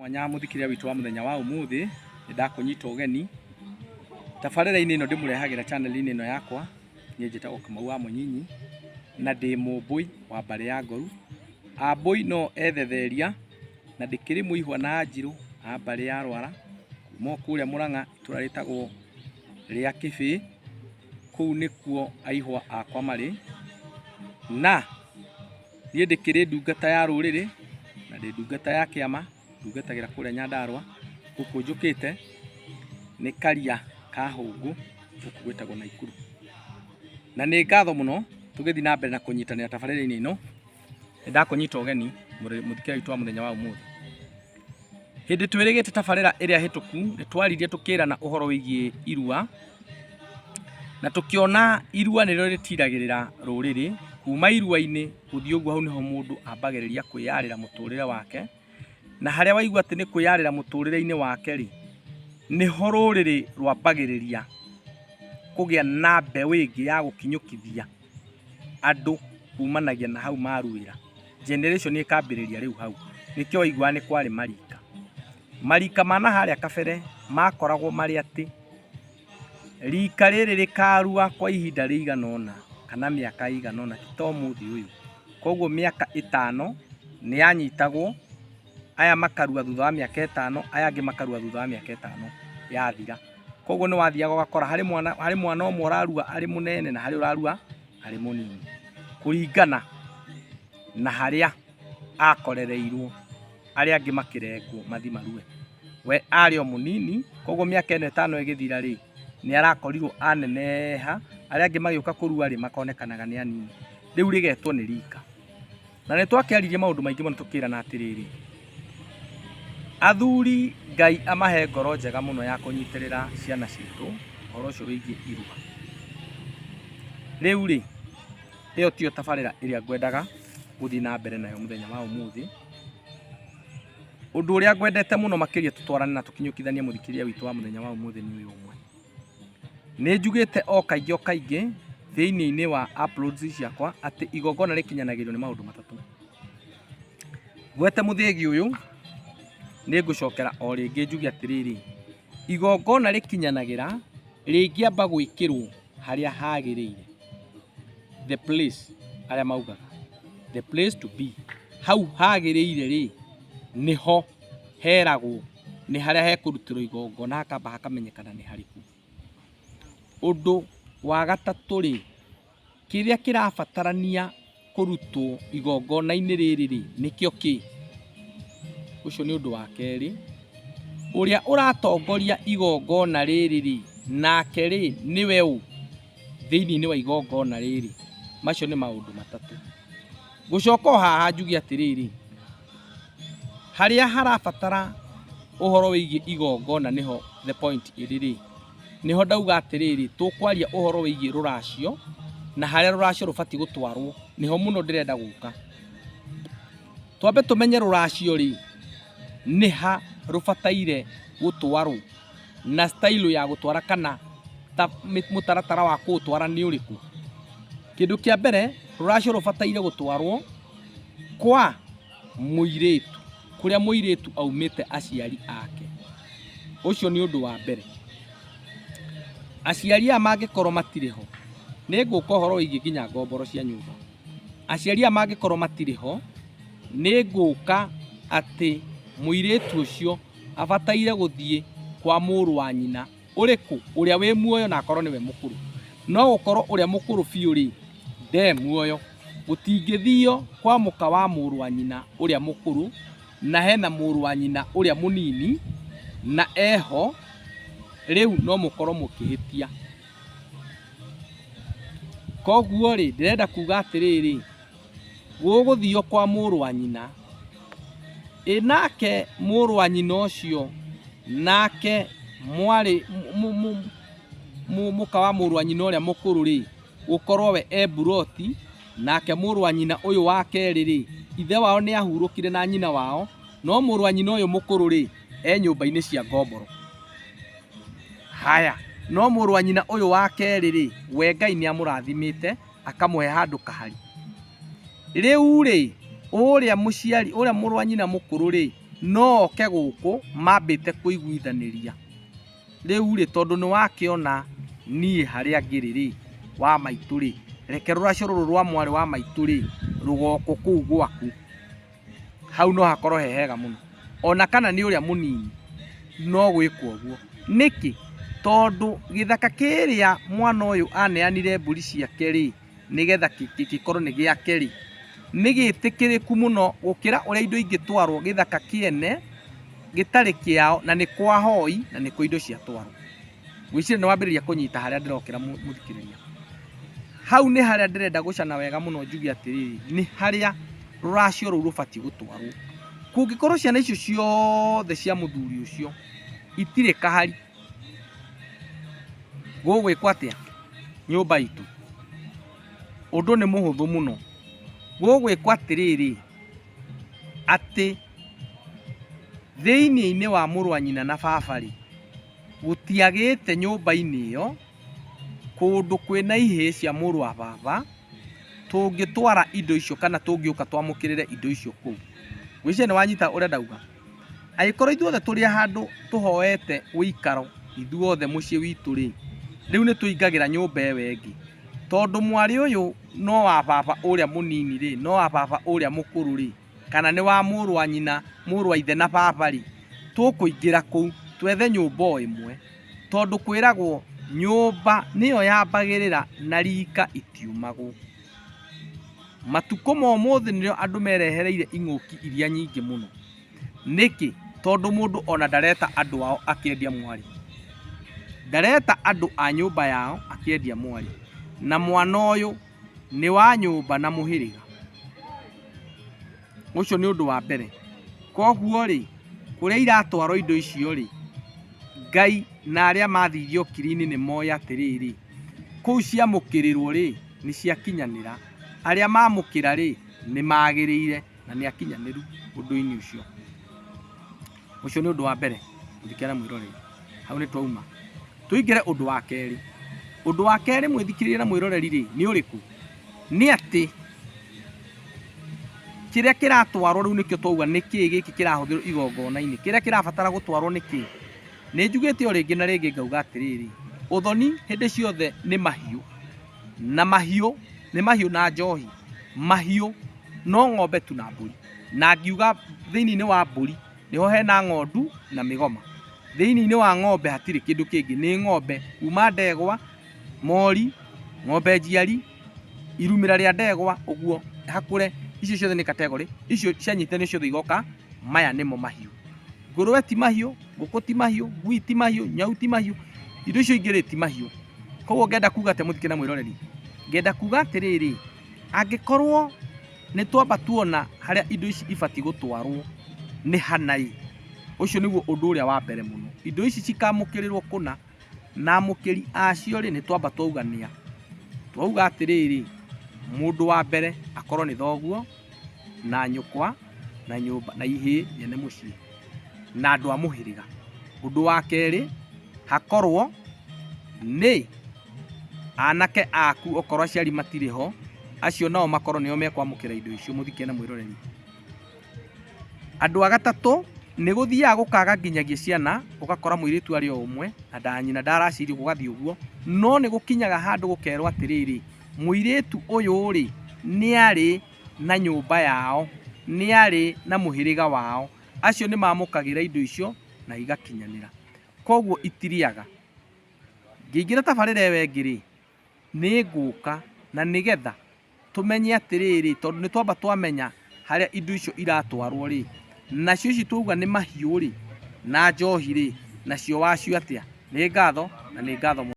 Mwanya muthikiria witu wa muthenya wa umuthi ndakunyita ugeni tabarĩra-inĩ ĩno ndĩmũrehagĩra channel-inĩ ĩno yakwa niĩ njĩtagwo Kamau wa Mũnyinyi na ndĩ mũmbũi wa mbarĩ ya Ngoru. Ambũi no ethetheria na ndĩkĩrĩ mũihwa na Njirũ a mbarĩ ya Rwara kuma kũrĩa Mũrang'a itũra rĩtagwo rĩa Kĩbĩ. Kũu nĩkuo aihwa akwa marĩ na niĩ ndĩkĩrĩ ndungata ya rũrĩrĩ na ndĩ ndungata ya kĩama ndugatagĩra kũrĩa Nyandarua. Gũkũ njũkĩte nĩ Karia ka Hũngũ gũkũ gwĩtagwo Naikuru, na nĩ ngatho mũno tũgĩthiĩ na mbere na kũnyitanĩra tabarĩra-inĩ ĩno. Nĩndakũnyita ũgeni mũthikĩria witũ wa mũthenya wa ũmũthĩ. Hĩndĩ twĩrĩgĩte tabarĩra ĩrĩa hĩtũku nĩtwaririe tũkĩrana ũhoro wĩgiĩ irua na tũkĩona irua nĩrĩo rĩtiragĩrĩra rũrĩrĩ. Kuma irua-inĩ gũthiĩ ũguo hau nĩho mũndũ ambagĩrĩria kwĩyarĩra mũtũrĩre wake, na harĩa waigua atĩ nĩ kwĩyarĩra mũtũrĩre-inĩ wake rĩ, nĩho rũrĩrĩ rwambagĩrĩria kũgĩa na mbeũ ĩngĩ ya gũkinyũkithia andũ kumanagia na hau maruĩra. Generation ĩkambĩrĩria rĩu hau, nĩkĩo waiguaga nĩ kwarĩ marika mana harĩa kabere makoragwo marĩ atĩ rika rĩrĩ rĩkarua kwa ihinda rĩigana ũna kana mĩaka ĩigana ũna, ti ta ũmũthĩ ũyũ. Koguo mĩaka 5 nĩ yanyitagwo, aya makarua thutha wa mĩaka 5, aya angĩ makarua thutha wa mĩaka 5 yathira. Koguo nĩ wathiaga ũgakora harĩ mwana ũmwe ũrarua arĩ mũnene na harĩ ũrarua arĩ mũnini, kũringana na harĩa akorereirwo, arĩa angĩ makĩrengwo mathi marue. We arĩ o mũnini, koguo mĩaka ĩno 5 ĩgĩthira rĩ, nĩ arakorirwo aneneha, arĩa angĩ magĩũka kũrua rĩ makonekanaga nĩ anini. Rĩu rĩgetwo nĩ rika, na nĩ twakĩaririe maũndũ maingĩ mũno tũkĩrana atĩrĩrĩ, athuri Ngai amahe ngoro njega mũno ya kũnyitĩrĩra ciana citũ ũhoro ũcio wĩgiĩ irua. Rĩu rĩ, ĩyo tiyo tabarĩra ĩrĩa ngwendaga gũthiĩ na mbere nayo mũthenya wa ũmũthĩ. Ũndũ ũrĩa ngwendete mũno makĩria tũtwarane na tũkinyũkithanie mũthikĩria witũ wa mũthenya wa ũmũthĩ nĩ ũyũ ũmwe. Nĩ njugĩte o kaingĩ thĩinĩ wa uploads ciakwa atĩ igongona rĩkinyanagĩrio nĩ maũndũ matatũ. Gwete mũthĩgi ũyũ nĩ ngũcokera o rĩngĩ njuge atĩrĩrĩ, igongona rĩkinyanagĩra rĩngĩamba gwĩkĩrwo harĩa hagĩrĩire, the place, arĩa maugaga the place to be, hau hagĩrĩire rĩ, nĩho heragwo nĩ harĩa hekũrutĩrwo igongona hakamba hakamenyekana nĩ harĩkũ. Ũndũ wa gatatũ rĩ, kĩrĩa kĩrabatarania kũrutwo igongona-inĩ rĩrĩ rĩ, nĩkĩo kĩ? Ũcio nĩ ũndũ wa kerĩ. Ũrĩa ũratongoria igongona rĩrĩ rĩ, nake rĩ, nĩwe ũ thĩinĩ wa igongona rĩrĩ? Macio nĩ maũndũ matatũ. Gũcoka o haha njuge atĩrĩrĩ, harĩa harabatara ũhoro wĩgiĩ igongona nĩho the point ĩrĩ rĩ, nĩho ndauga atĩrĩrĩ, tũkwaria ũhoro wĩgiĩ rũracio na harĩa rũracio rũbatiĩ gũtwarwo, nĩho mũno ndĩrenda gũka. Twambe tũmenye rũracio rĩ, nĩha rũbataire gũtwarwo na style ya gũtwara kana mũtaratara wa kũũtwara nĩ ũrĩkũ. Kĩndũ kĩa mbere, rũracio rũbataire gũtwarwo kwa mũirĩtu, kũrĩa mũirĩtu aumĩte aciari ake. Ũcio nĩ ũndũ wa mbere. Aciari aya mangĩkorwo matirĩ ho, nĩ ngũka ũhoro wĩgiĩ nginya ngomboro cia nyũmba. Aciari aya mangĩkorwo matirĩ ho, nĩ ngũka atĩ mũirĩtu ũcio abataire gũthiĩ kwa mũrũ wa nyina ũrĩkũ, ũrĩa wĩ muoyo na akorwo nĩwe mũkũrũ. No gũkorwo ũrĩa mũkũrũ biũ rĩ, nde muoyo, gũtingĩthio kwa mũka wa mũrũ wa nyina ũrĩa mũkũrũ na hena mũrũ wa nyina ũrĩa mũnini na eho, rĩu no mũkorwo mũkĩhĩtia. Koguo rĩ, ndĩrenda kuga atĩrĩrĩ, gũgũthio kwa mũrũ wa nyina, nake mũrũ wa nyina ũcio nake mwarĩ mũka wa mũrũ wa nyina ũrĩa mũkũrũ rĩ, gũkorwo we Buroti, nake mũrũ wa nyina ũyũ wa kerĩ rĩ, ithe wao nĩ ahurũkire na nyina wao, no mũrũ wa nyina ũyũ mũkũrũ rĩ, nyũmba-inĩ cia ngomboro. Haya, no mũrũ wa nyina ũyũ wa kerĩ rĩ, we Ngai nĩ amũrathimĩte akamũhe handũ kahari. Rĩu rĩ, ũrĩa mũciari, ũrĩa mũrũ wa nyina mũkũrũ rĩ, no oke guku mambite kuiguithaniria riu ri tondu ni wakiona nie haria ngiri ri wa maitu ri reke ruracio ruru rwa mwari wa maitu ri rugoko kuu gwaku hau no hakorwo hehega muno ona kana ni uria munini no gwikwo guo niki tondu githaka kiria mwana uyu aneanire mburi ciake ri nigetha gikorwo ni giake ri ni gitikiriku muno gukira uria indo ingitwarwo githaka kiene gitari kiao na ni kwa hoi na ni kwa indo cia twarwo gwicire ni wambiriria kunyita haria ndirokira muthikiriria hau ni haria ndirenda gucana wega muno njugi atiriri ni haria ruracio ruru rubati gutwarwo kungikorwo ciana icio ciothe cia muthuri ucio itire kahari gugwikwo atia nyumba itu undu ni muhuthu muno gugwikwo atiriri ati thiini-ini wa murwa nyina na baba ri gutiagite nyumba-ini iyo kundu kwina ihii cia murwa baba tungitwara indo icio kana tungiuka twamukirire indo icio kuu gwicire ni wanyita uria ndauga agikorwo ithuothe turi handu tuhoete uikaro ithuothe mucii witu ri riu ni tuingagira nyumba ewe engi tondu mwari uyu no wa baba uria munini ri no wa baba uria mukuru ri kana ni wa murwa nyina murwa ithe na baba ri tukuingira kuu twethe nyumba imwe tondu kwiragwo nyumba niyo yambagirira na rika itiumagwo matuko momuthi nirio andu merehereire ing'uki iria nyingi muno niki tondu mundu ona ndareta andu ao akiendia mwari ndareta andu a nyumba yao akiendia mwari na mwana uyu ni wa nyumba na muhiriga ucio ni undu wa mbere koguo ri kuria iratwarwo indo icio ri Ngai na aria mathirio kirini ni moya atiriri kuu ciamukirirwo ri ni ciakinyanira aria mamukira ri ni magiriire na ni akinyaniru undu-ini ucio ni undu wa mbere thikira mwiroreri hau ni twauma tuingire undu wa keri mwithikiririe na mwiroreri ri ni uriku ni ati kiria kiratwarwo riu nikio twauga niki giki kirahuthirwo igongona-ini kiria kirabatara gutwarwo niki ni njugite o ringi na ringi ngauga atiriri uthoni hindi ciothe ni mahiu na mahiu ni mahiu na njohi mahiu no ng'ombe tu na mburi na ngiuga thiini-ini wa mburi niho hena ng'ondu na migoma thiini-ini wa ng'ombe hatiri kindu kingi ni ng'ombe kuma ndegwa mori ng'ombe njiari irumira ria ndegwa uguo hakure icio ciothe ni category icio cianyite ni ciothe igoka maya nimo mahiu ngurwe ti mahiu nguku ti mahiu ngui ti mahiu nyau ti mahiu indo icio ingiri ti mahiu koguo ngenda kuga ate muthike na mwiroreri ngenda kuga atiriri angikorwo ni twamba tuona haria indo ici ibati gutwarwo ni hanai ucio niguo undu uria wa mbere muno indo ici cikamukirirwo kuna na mukiri acio ri ni twamba twaugania twauga atiriri mundu wa mbere akorwo ni thoguo na nyukwa na nyumba na ihii yene mucii na andu a muhiriga undu wa keri hakorwo ni anake aku okorwo aciari matire ho acio nao makorwo nio mekwamukira indo icio muthike na mwiroreri andu a gatatu ni guthiaga gukaga nginyagia ciana ugakora muiritu ari o umwe na ndanyina ndaraciri gugathi uguo no ni gukinyaga handu gukerwo atiriri muiritu uyu ri ni ari na nyumba yao ni ari na muhiriga wao acio ni mamukagira indo icio na igakinyanira koguo itiriaga ngingira tabarira ewe ngiri ni nguka na nigetha tumenye atiriri tondu ni twamba twamenya haria indo icio iratwarwo ri nacio ici twauga ni mahiu ri na njohi ri nacio wacio atia ni ngatho na ni ngatho.